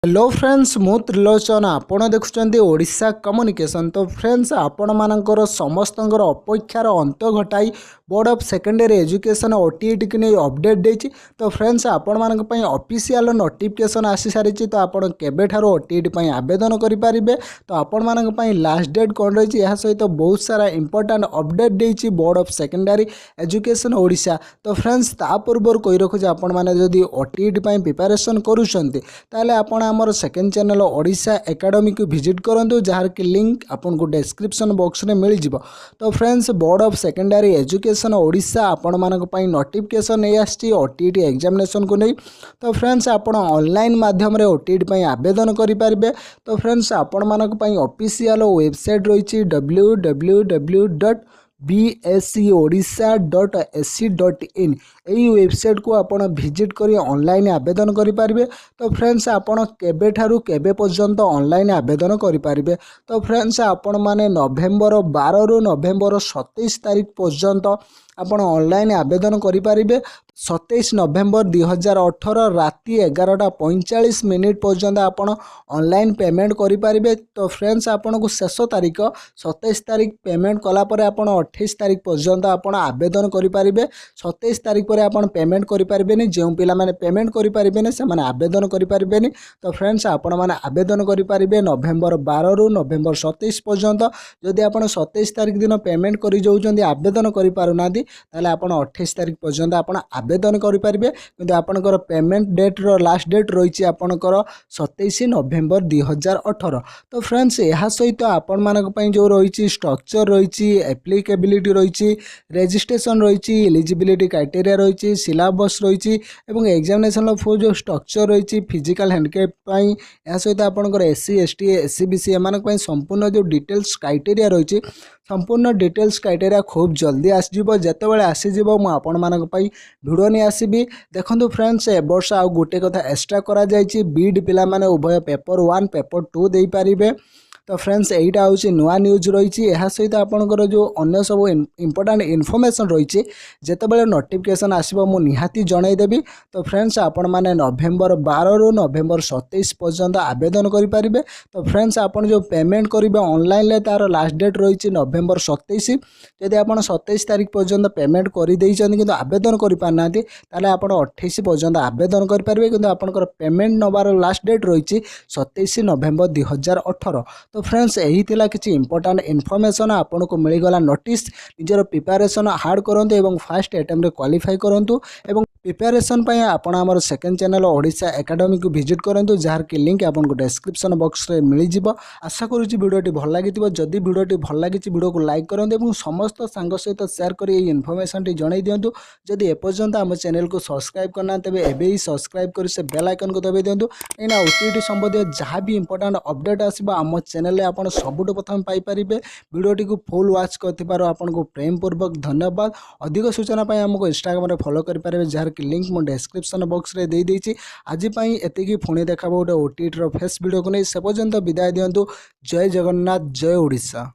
Hello friends मु त्रिलोचन आपण देखुं Odisha communication. तो फ्रेंड्स आपण मानकर समस्तंकर अपेक्षार अंत घटाई board of secondary education OTET की नहीं अपडेट देछि। तो फ्रेंड्स आपण मानक पई ऑफिशियल नोटिफिकेशन आसी सारी। तो आपण केबे ठारो ओटीईटी पई आवेदन करि पारिबे। तो आपण मानक पई लास्ट डेट कोन रही यह सहित बहुत सारा इंपोर्टेंट अपडेट देछि board of secondary education Odisha. तो फ्रेंड्स ता पूर्व कहि रखु जे आपण माने जदी ओटीईटी पई प्रिपरेशन करूछंती ताले आपण आमर सेकेंड चैनल ओडिशा एकेडमी को विजिट करूँ जार की लिंक आपको डिस्क्रिप्शन बॉक्स में मिल जाव। तो friends board of secondary education Odisha आपण मानक पई नोटिफिकेशन नहीं आछि ओटीईटी एग्जामिनेशन को नहीं। तो फ्रेंड्स आपण ऑनलाइन माध्यम रे ओटीईटी पई आवेदन करि पारिबे। तो फ्रेंड्स आपण मानक पई ऑफिशियल वेबसाइट रही www.bscodisha.ac.in यही वेबसाइट को आपण विजिट करी ऑनलाइन आवेदन करि पारिबे। तो फ्रेंड्स आपण केबे ठारू केबे पर्यंत ऑनलाइन आवेदन करि पारिबे। तो फ्रेंड्स आपण माने नवेम्बर 12 रु नवेम्बर 27 तारीख पर्यंत आपण ऑनलाइन आवेदन करि पारिबे। 27 नवेम्बर 2018 राति 11:45 पर्यंत आपण ऑनलाइन पेमेंट करि पारिबे। तो फ्रेंड्स आपण को शेष तारीख 27 तारीख पेमेंट कला परे आपण 28 तारीख पर्यंत आपण आवेदन करि पारिबे। 27 तारीख पर आपण पेमेंट करि पारिबेनी जे पिला माने पेमेंट करि पारिबेनी से माने आवेदन करि पारिबेनी। तो फ्रेंड्स आपण माने आवेदन करि पारिबे नवेम्बर 12 रु नवेम्बर 27 पर्यंत। जदि आपण 27 तारीख दिन पेमेंट करि जाउछन्ती आवेदन करि पारुनादी ताले आपण 28 तारीख पर्यंत आपण आवेदन करि पारिबे। किंतु आपनकर पेमेंट डेट रो लास्ट डेट रही आपनकर 27 नवेम्बर 2018। तो फ्रेंड्स यह सहित आपण मानक पई जो रही स्ट्रक्चर रही एप्लीकेबिलिटी रही रजिस्ट्रेशन रही एलिजिबिलिटी क्राइटेरिया रही सिलेबस रही एवं एग्जामिनेशन फो जो स्ट्रक्चर रही फिजिकल हैंडीकैप पई यह सहित आपनकर एससी एसटी एससी बीसी एमानक पई संपूर्ण जो डिटेल्स क्राइटेरिया रही संपूर्ण डिटेल्स क्राइटेरिया खूब जल्दी आसीजिवो। जेतेबेले आसीजिवो मु आपण मानक पई वीडियो नहीं आसीबी। देखंतु फ्रेंड्स ए वर्ष आ गोटे कथा एक्स्ट्रा करा जायछि बीड पिला माने उभय पेपर 1 पेपर 2 देई पारिबे। तो फ्रेंड्स एटा हूँ नुआ न्यूज रही है सहित आपंकर जो अन्य सब इंपोर्टेंट इनफॉरमेशन रही जितेबाला नोटिफिकेशन आसो मु निहाती जनईदेवी। तो फ्रेंड्स आपण मैंने नवेम्बर 12 रु नवेम्बर 27 पर्यंत आवेदन करेंगे। तो फ्रेंड्स आपन जो पेमेंट करेंगे ऑनलाइन तार लास्ट डेट रही नवेम्बर 27। जदि आप 27 तारीख पर्यंत पेमेंट कर कि आवेदन करना ताले आप 28 पर्यंत आवेदन करेंगे। कि आपंकर पेमेंट नवार लास्ट डेट रही 27 नवेम्बर 2018। तो फ्रेंड्स यही थिला किछि इंपोर्टेंट इनफॉरमेशन आपन को मिलगला नोटिस निजर प्रिपरेशन हार्ड करंतु एवं फर्स्ट अटेम्प्ट रे क्वालिफाई करंतु एवं प्रिपरेशन पय आपण हमर सेकंड चैनल ओडिशा एकेडमी को विजिट करंतु जार की लिंक आपन को डिस्क्रिप्शन बॉक्स रे मिल जिवो। आशा करूची वीडियोटी भल लागिथिबो। जदि वीडियोटी भल लागिछि वीडियो को लाइक करंतु एवं समस्त सांग सहित शेयर करी ए इनफॉरमेशन टी जणाई दियंतु। जदि एपर्यंत हम चैनल को सब्सक्राइब करना तेबे एबे ही सब्सक्राइब करी से बेल आइकन को दबाई दियंतु। एना ओटीटी संबंधी जहां भी इंपोर्टेंट अपडेट आसीबो हम चैनल रे आपण सबुठ प्रथम पाई परिबे। वीडियोटी को फुल वॉच करथिबारो आपण को प्रेम पूर्वक धन्यवाद। अधिक सूचना पई हमको इंस्टाग्राम रे फॉलो करि पारिबे जार की लिंक मो डिस्क्रिप्शन बॉक्स रे दे देछि। आज पई एतिकी पुणी देखाबो ओटीटी रो फेस वीडियो को नै से पर्यंत विदाय दियंतु। जय जगन्नाथ जय ओडिशा।